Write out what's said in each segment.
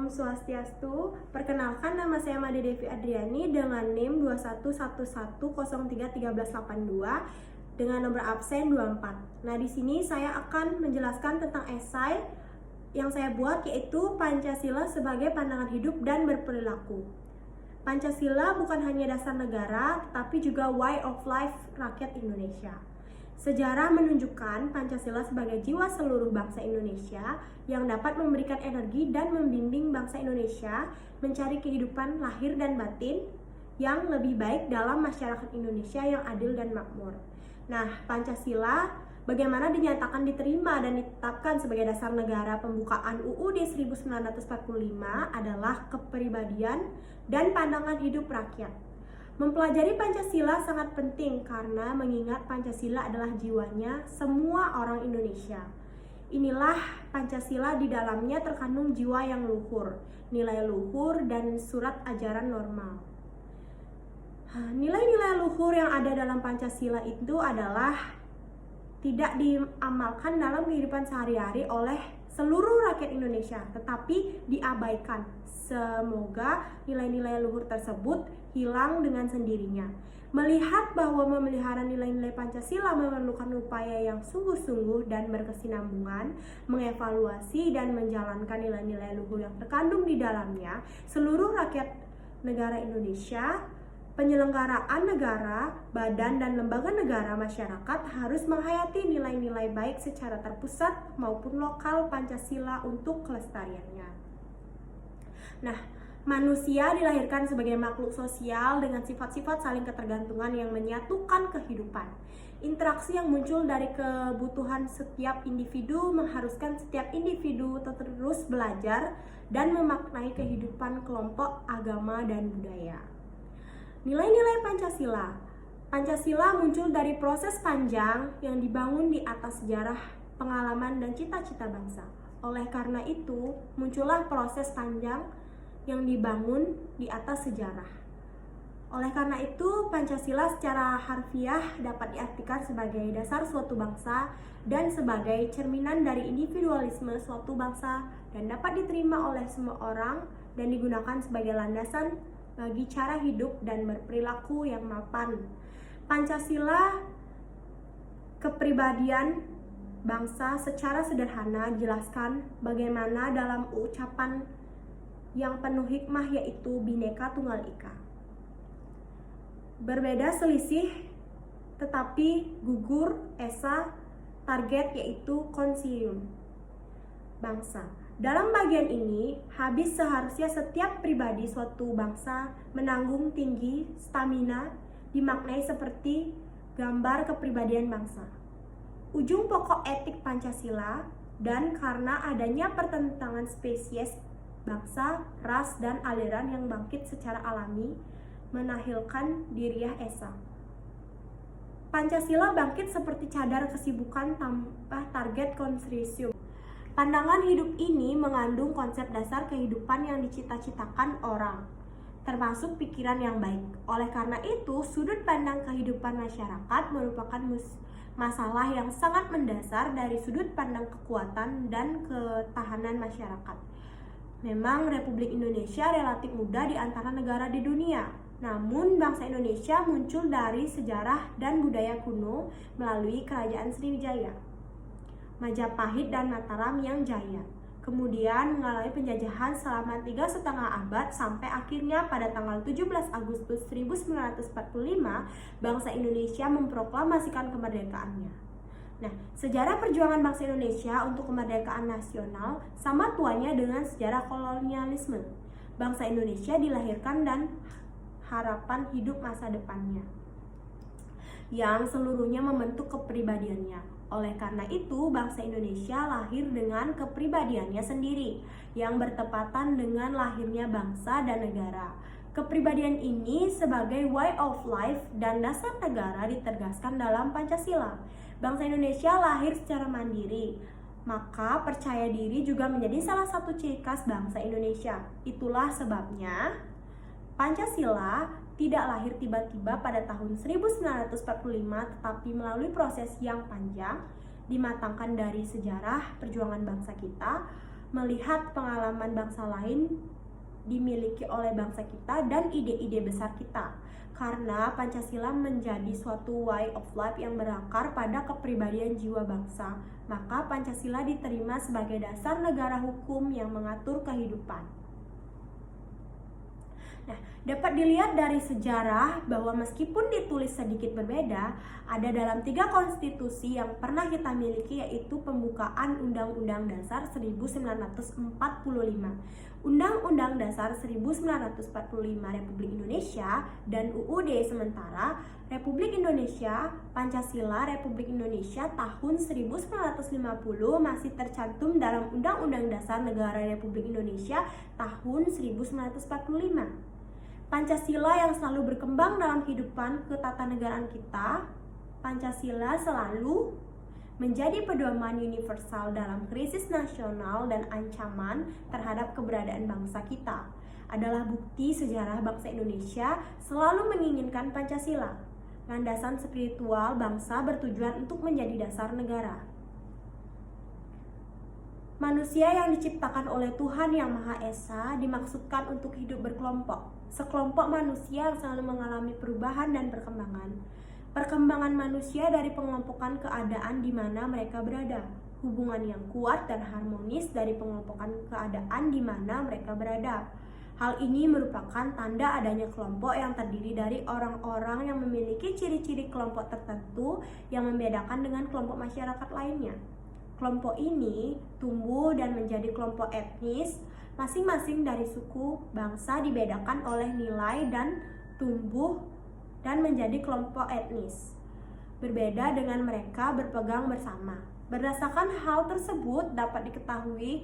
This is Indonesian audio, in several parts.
Om Swastiastu. Perkenalkan, nama saya Made Devi Adriani dengan NIM 2111031382 dengan nomor absen 24. Nah, di sini saya akan menjelaskan tentang esai yang saya buat, yaitu Pancasila sebagai pandangan hidup dan berperilaku. Pancasila bukan hanya dasar negara, tetapi juga way of life rakyat Indonesia. Sejarah menunjukkan Pancasila sebagai jiwa seluruh bangsa Indonesia yang dapat memberikan energi dan membimbing bangsa Indonesia mencari kehidupan lahir dan batin yang lebih baik dalam masyarakat Indonesia yang adil dan makmur. Nah, Pancasila bagaimana dinyatakan diterima dan ditetapkan sebagai dasar negara pembukaan UUD 1945 adalah kepribadian dan pandangan hidup rakyat. Mempelajari Pancasila sangat penting karena mengingat Pancasila adalah jiwanya semua orang Indonesia. Inilah Pancasila, di dalamnya terkandung jiwa yang luhur, nilai luhur, dan surat ajaran normal. Nilai-nilai luhur yang ada dalam Pancasila itu adalah tidak diamalkan dalam kehidupan sehari-hari oleh seluruh rakyat Indonesia, tetapi diabaikan. Semoga nilai-nilai luhur tersebut hilang dengan sendirinya. Melihat bahwa memelihara nilai-nilai Pancasila memerlukan upaya yang sungguh-sungguh dan berkesinambungan, mengevaluasi dan menjalankan nilai-nilai luhur yang terkandung di dalamnya, seluruh rakyat negara Indonesia, penyelenggaraan negara, badan dan lembaga negara, masyarakat harus menghayati nilai-nilai baik secara terpusat maupun lokal Pancasila untuk kelestariannya. Nah, manusia dilahirkan sebagai makhluk sosial dengan sifat-sifat saling ketergantungan yang menyatukan kehidupan. Interaksi yang muncul dari kebutuhan setiap individu mengharuskan setiap individu terus belajar dan memaknai kehidupan kelompok, agama, dan budaya. Nilai-nilai Pancasila. Pancasila muncul dari proses panjang yang dibangun di atas sejarah, pengalaman, dan cita-cita bangsa. Oleh karena itu, muncullah proses panjang yang dibangun di atas sejarah. Oleh karena itu, Pancasila secara harfiah dapat diartikan sebagai dasar suatu bangsa dan sebagai cerminan dari individualisme suatu bangsa dan dapat diterima oleh semua orang dan digunakan sebagai landasan bagi cara hidup dan berperilaku yang mapan. Pancasila kepribadian bangsa secara sederhana dijelaskan bagaimana dalam ucapan yang penuh hikmah, yaitu Bhinneka Tunggal Ika. Berbeda selisih tetapi gugur esa target, yaitu konsilium bangsa. Dalam bagian ini, habis seharusnya setiap pribadi suatu bangsa menanggung tinggi stamina dimaknai seperti gambar kepribadian bangsa. Ujung pokok etik Pancasila, dan karena adanya pertentangan spesies, bangsa, ras, dan aliran yang bangkit secara alami, menahilkan diriah esa. Pancasila bangkit seperti cadar kesibukan tanpa target konsilium. Pandangan hidup ini mengandung konsep dasar kehidupan yang dicita-citakan orang, termasuk pikiran yang baik. Oleh karena itu, sudut pandang kehidupan masyarakat merupakan masalah yang sangat mendasar dari sudut pandang kekuatan dan ketahanan masyarakat. Memang Republik Indonesia relatif muda di antara negara di dunia. Namun bangsa Indonesia muncul dari sejarah dan budaya kuno melalui Kerajaan Sriwijaya, Majapahit, dan Mataram yang jaya. Kemudian mengalami penjajahan selama 3,5 abad sampai akhirnya pada tanggal 17 Agustus 1945 bangsa Indonesia memproklamasikan kemerdekaannya. Nah, sejarah perjuangan bangsa Indonesia untuk kemerdekaan nasional sama tuanya dengan sejarah kolonialisme. Bangsa Indonesia dilahirkan dan harapan hidup masa depannya, yang seluruhnya membentuk kepribadiannya. Oleh karena itu, bangsa Indonesia lahir dengan kepribadiannya sendiri, yang bertepatan dengan lahirnya bangsa dan negara. Kepribadian ini sebagai way of life dan dasar negara ditegaskan dalam Pancasila. Bangsa Indonesia lahir secara mandiri, maka percaya diri juga menjadi salah satu ciri khas bangsa Indonesia. Itulah sebabnya Pancasila tidak lahir tiba-tiba pada tahun 1945, tetapi melalui proses yang panjang, dimatangkan dari sejarah perjuangan bangsa kita, melihat pengalaman bangsa lain dimiliki oleh bangsa kita dan ide-ide besar kita. Karena Pancasila menjadi suatu way of life yang berakar pada kepribadian jiwa bangsa, maka Pancasila diterima sebagai dasar negara hukum yang mengatur kehidupan. Nah, dapat dilihat dari sejarah bahwa meskipun ditulis sedikit berbeda, ada dalam 3 konstitusi yang pernah kita miliki, yaitu pembukaan Undang-Undang Dasar 1945, Undang-Undang Dasar 1945 Republik Indonesia, dan UUD sementara Republik Indonesia, Pancasila Republik Indonesia tahun 1950 masih tercantum dalam Undang-Undang Dasar Negara Republik Indonesia tahun 1945. Pancasila yang selalu berkembang dalam kehidupan ketatanegaraan kita, Pancasila selalu menjadi pedoman universal dalam krisis nasional dan ancaman terhadap keberadaan bangsa kita. Adalah bukti sejarah bangsa Indonesia selalu menginginkan Pancasila, landasan spiritual bangsa bertujuan untuk menjadi dasar negara. Manusia yang diciptakan oleh Tuhan Yang Maha Esa dimaksudkan untuk hidup berkelompok. Sekelompok manusia yang selalu mengalami perubahan dan perkembangan. Perkembangan manusia dari pengelompokan keadaan di mana mereka berada. Hubungan yang kuat dan harmonis dari pengelompokan keadaan di mana mereka berada. Hal ini merupakan tanda adanya kelompok yang terdiri dari orang-orang yang memiliki ciri-ciri kelompok tertentu yang membedakan dengan kelompok masyarakat lainnya. Kelompok ini tumbuh dan menjadi kelompok etnis, masing-masing dari suku bangsa dibedakan oleh nilai dan tumbuh dan menjadi kelompok etnis. Berbeda dengan mereka berpegang bersama. Berdasarkan hal tersebut dapat diketahui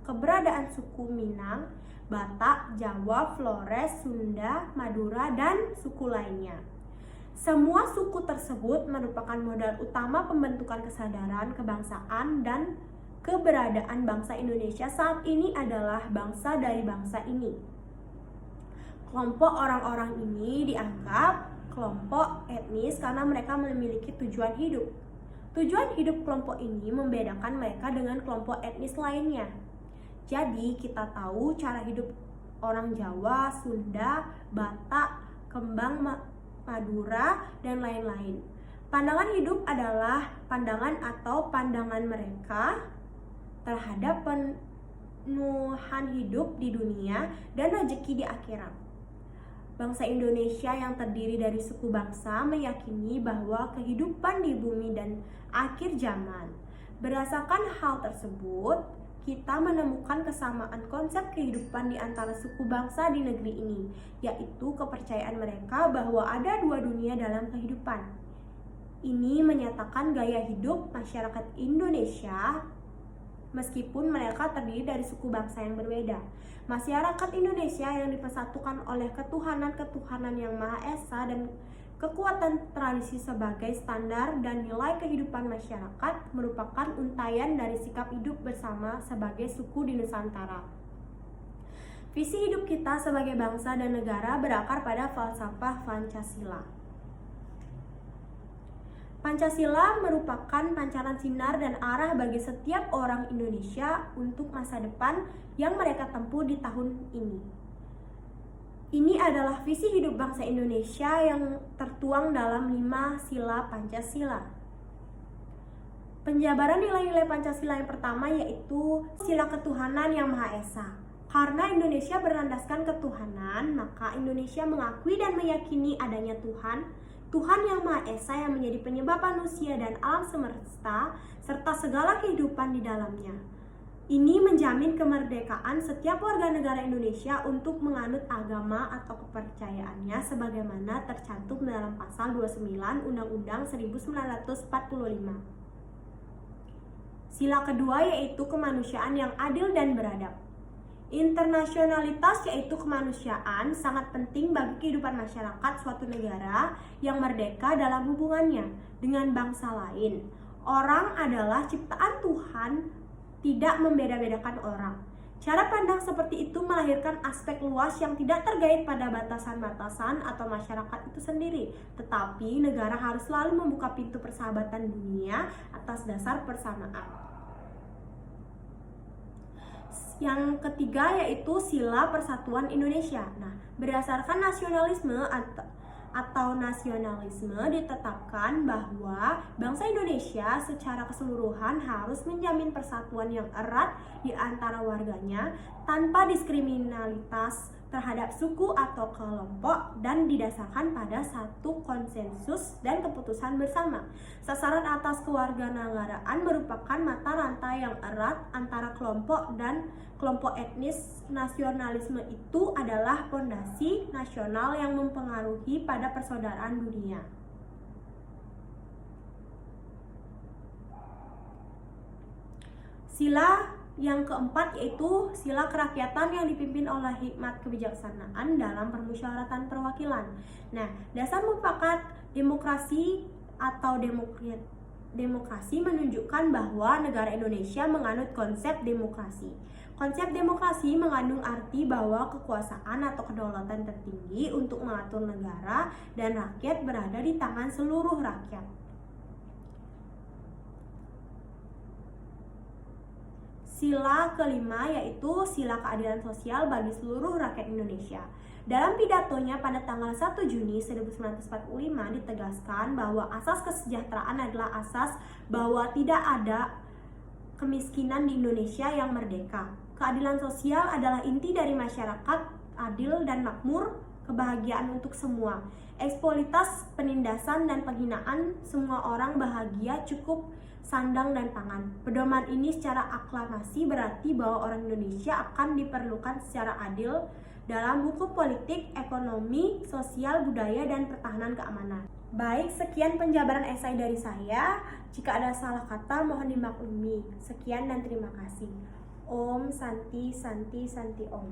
keberadaan suku Minang, Batak, Jawa, Flores, Sunda, Madura, dan suku lainnya. Semua suku tersebut merupakan modal utama pembentukan kesadaran kebangsaan dan keberadaan bangsa Indonesia saat ini adalah bangsa dari bangsa ini. Kelompok orang-orang ini dianggap kelompok etnis karena mereka memiliki tujuan hidup. Tujuan hidup kelompok ini membedakan mereka dengan kelompok etnis lainnya. Jadi kita tahu cara hidup orang Jawa, Sunda, Batak, Kembang, Madura, dan lain-lain. Pandangan hidup adalah pandangan atau pandangan mereka terhadap penuhan hidup di dunia dan rezeki di akhirat. Bangsa Indonesia yang terdiri dari suku bangsa meyakini bahwa kehidupan di bumi dan akhir zaman. Berdasarkan hal tersebut, kita menemukan kesamaan konsep kehidupan di antara suku bangsa di negeri ini, yaitu kepercayaan mereka bahwa ada 2 dunia dalam kehidupan. Ini menyatakan gaya hidup masyarakat Indonesia meskipun mereka terdiri dari suku bangsa yang berbeda. Masyarakat Indonesia yang dipersatukan oleh ketuhanan yang Maha Esa dan kekuatan tradisi sebagai standar dan nilai kehidupan masyarakat merupakan untayan dari sikap hidup bersama sebagai suku di Nusantara. Visi hidup kita sebagai bangsa dan negara berakar pada falsafah Pancasila. Pancasila merupakan pancaran sinar dan arah bagi setiap orang Indonesia untuk masa depan yang mereka tempuh di tahun ini. Ini adalah visi hidup bangsa Indonesia yang tertuang dalam 5 sila Pancasila. Penjabaran nilai-nilai Pancasila yang pertama yaitu sila ketuhanan yang Maha Esa. Karena Indonesia berlandaskan ketuhanan, maka Indonesia mengakui dan meyakini adanya Tuhan yang Maha Esa yang menjadi penyebab manusia dan alam semesta serta segala kehidupan di dalamnya. Ini menjamin kemerdekaan setiap warga negara Indonesia untuk menganut agama atau kepercayaannya sebagaimana tercantum dalam pasal 29 Undang-Undang 1945. Sila kedua yaitu kemanusiaan yang adil dan beradab. Internasionalitas yaitu kemanusiaan sangat penting bagi kehidupan masyarakat suatu negara yang merdeka dalam hubungannya dengan bangsa lain. Orang adalah ciptaan Tuhan, tidak membeda-bedakan orang. Cara pandang seperti itu melahirkan aspek luas yang tidak terkait pada batasan-batasan atau masyarakat itu sendiri. Tetapi negara harus selalu membuka pintu persahabatan dunia atas dasar persamaan. Yang ketiga yaitu sila persatuan Indonesia. Nah, berdasarkan nasionalisme atau nasionalisme ditetapkan bahwa bangsa Indonesia secara keseluruhan harus menjamin persatuan yang erat di antara warganya tanpa diskriminalitas terhadap suku atau kelompok dan didasarkan pada satu konsensus dan keputusan bersama. Sasaran atas kewarganegaraan merupakan mata rantai yang erat antara kelompok dan kelompok etnis. Nasionalisme itu adalah fondasi nasional yang mempengaruhi pada persaudaraan dunia. Sila yang keempat yaitu sila kerakyatan yang dipimpin oleh hikmat kebijaksanaan dalam permusyawaratan perwakilan. Nah, dasar mufakat demokrasi atau demokrasi menunjukkan bahwa negara Indonesia menganut konsep demokrasi. Konsep demokrasi mengandung arti bahwa kekuasaan atau kedaulatan tertinggi untuk mengatur negara dan rakyat berada di tangan seluruh rakyat. Sila kelima yaitu sila keadilan sosial bagi seluruh rakyat Indonesia. Dalam pidatonya pada tanggal 1 Juni 1945 ditegaskan bahwa asas kesejahteraan adalah asas bahwa tidak ada kemiskinan di Indonesia yang merdeka. Keadilan sosial adalah inti dari masyarakat adil dan makmur, kebahagiaan untuk semua. Eksploitasi, penindasan, dan penghinaan semua orang bahagia, cukup, sandang, dan pangan. Pedoman ini secara aklamasi berarti bahwa orang Indonesia akan diperlukan secara adil dalam hukum politik, ekonomi, sosial, budaya, dan pertahanan keamanan. Baik, sekian penjabaran esai dari saya. Jika ada salah kata mohon dimaklumi. Sekian dan terima kasih. Om Santi Santi Santi Om.